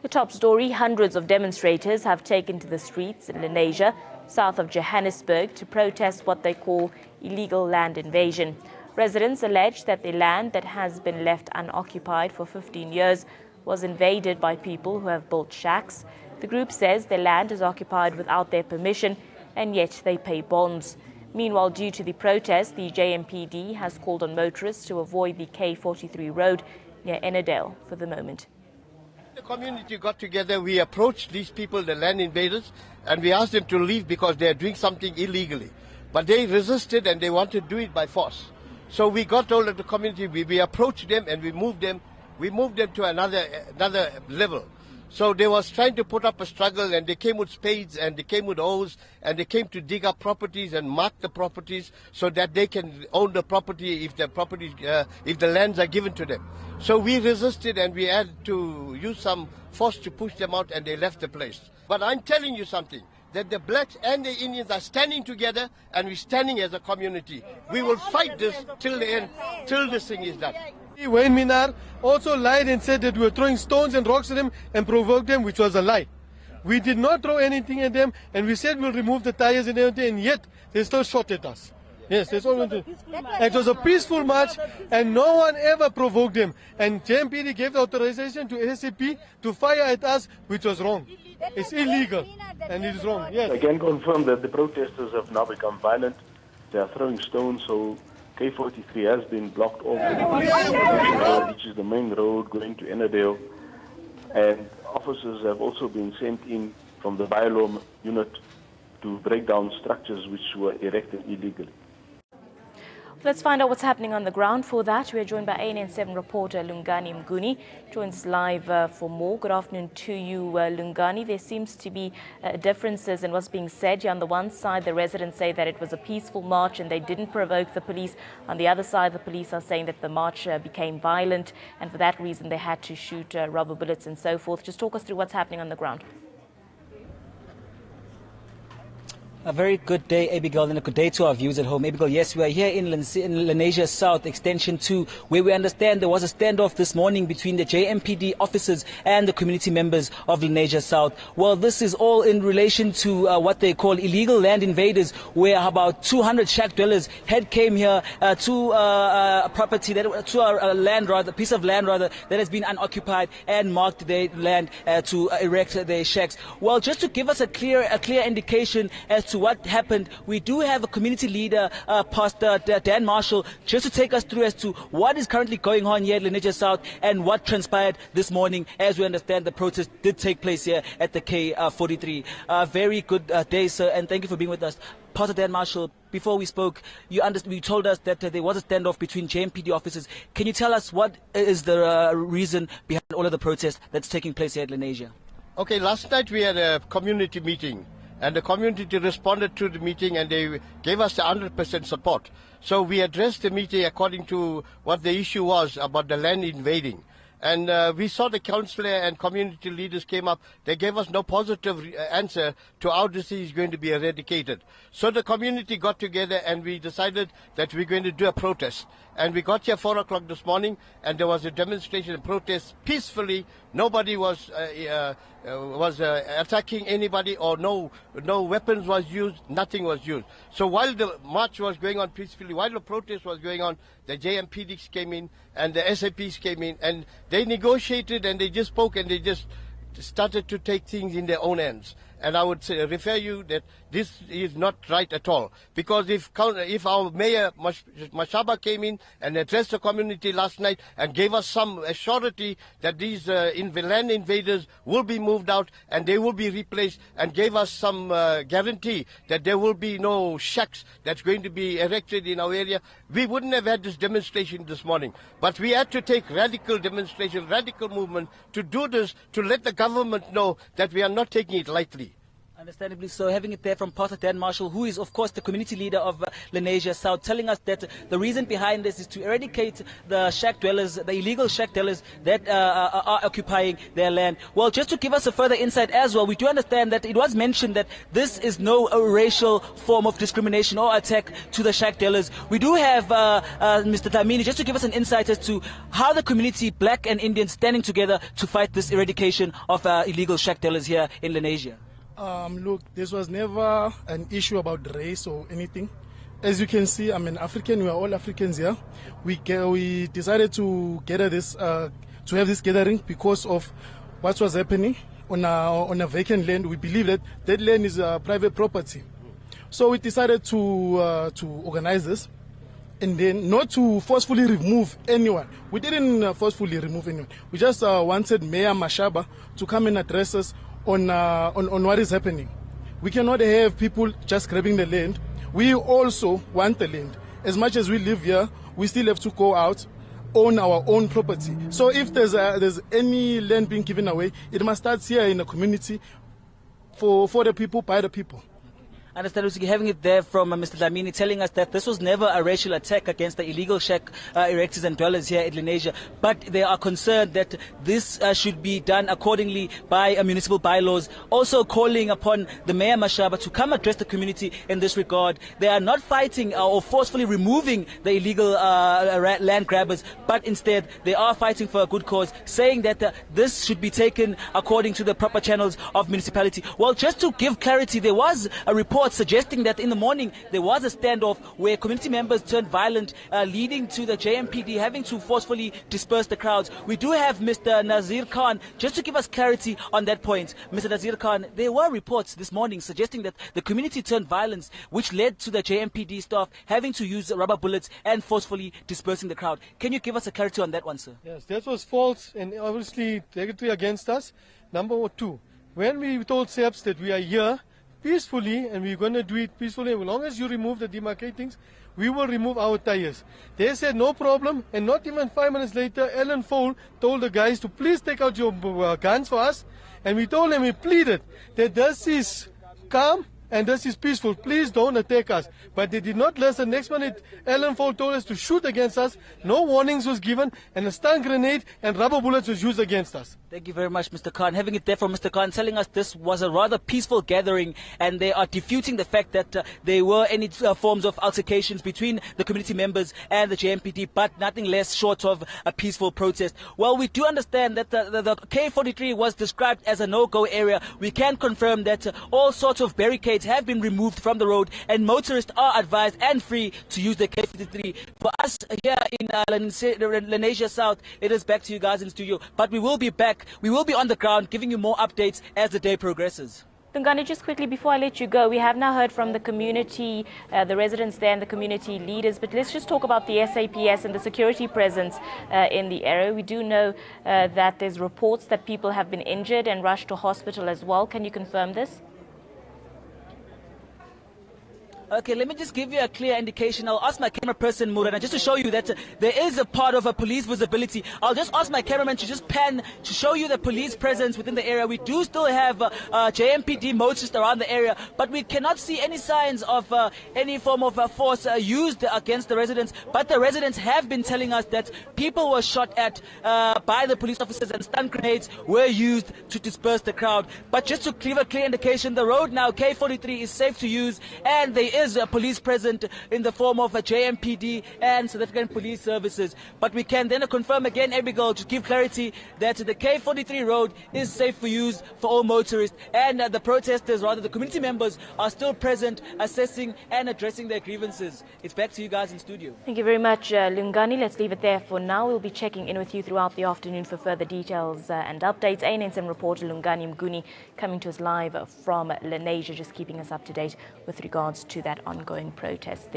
The top story, hundreds of demonstrators have taken to the streets in Lenasia, south of Johannesburg, to protest what they call illegal land invasion. Residents allege that the land that has been left unoccupied for 15 years was invaded by people who have built shacks. The group says their land is occupied without their permission, and yet they pay bonds. Meanwhile, due to the protest, the JMPD has called on motorists to avoid the K43 road near Ennerdale for the moment. The community got together, we approached these people, the land invaders, and we asked them to leave because they are doing something illegally. But they resisted and they wanted to do it by force. So we got hold of the community, we approached them and we moved them to another level. So they was trying to put up a struggle, and they came with spades and they came with hoes and they came to dig up properties and mark the properties so that they can own the property if the lands are given to them. So we resisted and we had to use some force to push them out, and they left the place. But I'm telling you something, that the blacks and the Indians are standing together, and we're standing as a community. We will fight this till the end, till this thing is done. Wayne Minar also lied and said that we were throwing stones and rocks at them and provoked them, which was a lie. We did not throw anything at them, and we said we'll remove the tires and everything, and yet they still shot at us. Yes, that's all we did. It was a peaceful march, and no one ever provoked them. And JMPD gave the authorization to SAP to fire at us, which was wrong. It's illegal, and it is wrong. Yes. I can confirm that the protesters have now become violent. They are throwing stones, so K43 has been blocked off, which is the main road going to Ennerdale, and officers have also been sent in from the bylaw unit to break down structures which were erected illegally. Let's find out what's happening on the ground. For that, we are joined by ANN7 reporter Lungani Mguni, joins us live for more. Good afternoon to you, Lungani. There seems to be differences in what's being said. On the one side, the residents say that it was a peaceful march and they didn't provoke the police. On the other side, the police are saying that the march became violent, and for that reason they had to shoot rubber bullets and so forth. Just talk us through what's happening on the ground. A very good day, Abigail, and a good day to our viewers at home. Abigail, yes, we are here in Lenasia South, Extension 2, where we understand there was a standoff this morning between the JMPD officers and the community members of Lenasia South. Well, this is all in relation to what they call illegal land invaders, where about 200 shack dwellers had came here to a property, to a land rather, a piece of land rather, that has been unoccupied, and marked their land to erect their shacks. Well, just to give us a clear indication as to what happened, we do have a community leader, Pastor Dan Marshall, just to take us through as to what is currently going on here at Lenasia South and what transpired this morning. As we understand, the protest did take place here at the K43. Very good day, sir, and thank you for being with us. Pastor Dan Marshall, before we spoke, you told us that there was a standoff between JMPD officers. Can you tell us what is the reason behind all of the protest that's taking place here at Lenasia? Okay, last night we had a community meeting, and the community responded to the meeting and they gave us 100% support. So we addressed the meeting according to what the issue was about the land invading. And we saw the councillor and community leaders came up. They gave us no positive answer to how this is going to be eradicated. So the community got together and we decided that we're going to do a protest. And we got here 4 o'clock this morning, and there was a demonstration and protest peacefully. Nobody was attacking anybody, or no weapons was used, nothing was used. So while the march was going on peacefully, while the protest was going on, the JMPDs came in and the SAPs came in, and they negotiated and they just spoke and they just started to take things in their own hands. And I would refer you that this is not right at all. Because if our mayor, Mashaba, came in and addressed the community last night and gave us some surety that these land invaders will be moved out and they will be replaced, and gave us some guarantee that there will be no shacks that's going to be erected in our area, we wouldn't have had this demonstration this morning. But we had to take radical demonstration, radical movement to do this, to let the government know that we are not taking it lightly. Understandably so. Having it there from Pastor Dan Marshall, who is, of course, the community leader of Lenasia South, telling us that the reason behind this is to eradicate the shack dwellers, the illegal shack dwellers that are occupying their land. Well, just to give us a further insight as well, we do understand that it was mentioned that this is no racial form of discrimination or attack to the shack dwellers. We do have Mr. Dlamini just to give us an insight as to how the community, black and Indian, standing together to fight this eradication of illegal shack dwellers here in Lenasia. Look, this was never an issue about race or anything. As you can see, I'm an African. We are all Africans here. We decided to gather this, to have this gathering because of what was happening on a vacant land. We believe that that land is private property. So we decided to organize this, and then not to forcefully remove anyone. We didn't forcefully remove anyone. We just wanted Mayor Mashaba to come and address us on what is happening. We cannot have people just grabbing the land. We also want the land. As much as we live here, we still have to go out, own our own property. So if there's any land being given away, it must start here in the community for the people, by the people. I understand we're having it there from Mr. Dlamini telling us that this was never a racial attack against the illegal shack erectors and dwellers here in Lenasia, but they are concerned that this should be done accordingly by municipal bylaws, also calling upon the Mayor Mashaba to come address the community in this regard. They are not fighting or forcefully removing the illegal land grabbers, but instead they are fighting for a good cause, saying that this should be taken according to the proper channels of municipality. Well, just to give clarity, there was a report suggesting that in the morning there was a standoff where community members turned violent, leading to the JMPD having to forcefully disperse the crowds. We do have Mr. Nazir Khan just to give us clarity on that point. Mr. Nazir Khan, there were reports this morning suggesting that the community turned violence, which led to the JMPD staff having to use rubber bullets and forcefully dispersing the crowd. Can you give us a clarity on that one, sir? Yes, that was false and obviously directly against us. Number 2, when we told SEPs that we are here peacefully and we're going to do it peacefully, as long as you remove the demarcatings, we will remove our tires. They said no problem, and not even 5 minutes later, Alan Fole told the guys to please take out your guns for us, and we told them, we pleaded that this is calm and this is peaceful, please don't attack us. But they did not listen. Next minute, Alan Fole told us to shoot against us, no warnings was given, and a stun grenade and rubber bullets was used against us. Thank you very much, Mr. Khan. Having it there from Mr. Khan telling us this was a rather peaceful gathering, and they are disputing the fact that there were any forms of altercations between the community members and the JMPD, but nothing less short of a peaceful protest. Well, we do understand that the K43 was described as a no-go area. We can confirm that all sorts of barricades have been removed from the road, and motorists are advised and free to use the K43. For us here in Lenasia South, it is back to you guys in studio, but we will be back. We will be on the ground giving you more updates as the day progresses. Lungani, just quickly before I let you go, we have now heard from the community, the residents there and the community leaders, but let's just talk about the SAPS and the security presence in the area. We do know that there's reports that people have been injured and rushed to hospital as well. Can you confirm this? Okay, let me just give you a clear indication. I'll ask my camera person, Murana, just to show you that there is a part of a police visibility. I'll just ask my cameraman to just pan to show you the police presence within the area. We do still have JMPD motorists around the area, but we cannot see any signs of any form of force used against the residents. But the residents have been telling us that people were shot at by the police officers and stun grenades were used to disperse the crowd. But just to give a clear indication, the road now, K43, is safe to use, and there is police present in the form of a JMPD and South African Police Services. But we can then confirm again, Abigail, to give clarity that the K43 road is safe for use for all motorists, and the protesters, rather the community members, are still present, assessing and addressing their grievances. It's back to you guys in studio. Thank you very much, Lungani. Let's leave it there for now. We'll be checking in with you throughout the afternoon for further details and updates. ANSM reporter Lungani Mguni coming to us live from Lenasia, just keeping us up to date with regards to that ongoing protest.